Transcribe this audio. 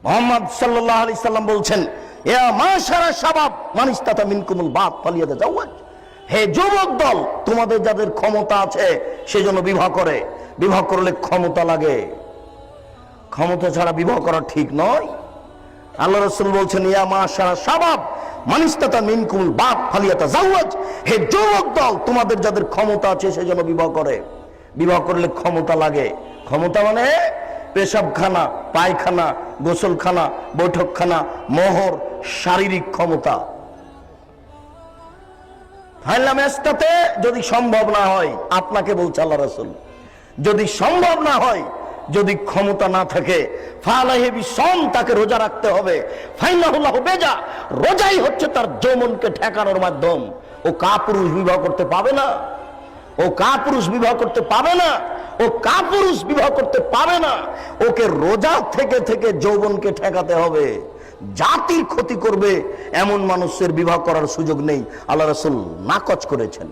মুহাম্মদ সাল্লাল্লাহু আলাইহি সাল্লাম বলছেন, ইয়া মাশারা শাবাব মান ইসতাতা মিনকুমুল বাত ফালিয়াতাজাওয়াজ। হে যুবক দল, তোমাদের যাদের ক্ষমতা আছে সেজন্য বিবাহ করে। বিবাহ করলে ক্ষমতা লাগে, ক্ষমতা ছাড়া বিবাহ করা ঠিক নয়। আল্লাহ রাসূল বলছেন, ইয়া মাশারা শাবাব মান ইসতাতা মিনকুমুল বাত ফালিয়াতাজাওয়াজ। হে যুবক দল, তোমাদের যাদের ক্ষমতা আছে সেজন্য বিবাহ করে। বিবাহ করলে ক্ষমতা লাগে। ক্ষমতা মানে পেশাবখানা, পায়খানা, গোসলখানা, বৈঠকখানা, মোহর, শারীরিক ক্ষমতা। ফাইলামেস্তাতে যদি সম্ভব না হয়, আপনাকে বলছে আল্লাহ রাসূল, যদি সম্ভব না হয়, যদি ক্ষমতা না থাকে, ফালাহি বিসম, তাকে রোজা রাখতে হবে। ফাইনাহুল্লাহু বেজা, রোজাই হচ্ছে তার যৌবনকে ঠেকানোর মাধ্যম। ও কাপুরুষ বিবাহ করতে পাবে না, ও কাপুরুষ বিবাহ করতে পাবে না, ও কাপুরুষ বিবাহ করতে পাবে না। ওকে রোজা থেকে থেকে যৌবনকে ঠেকাতে হবে। জাতির ক্ষতি করবে এমন মানুষের বিবাহ করার সুযোগ নেই, আল্লাহ রাসূল নাকচ করেছেন।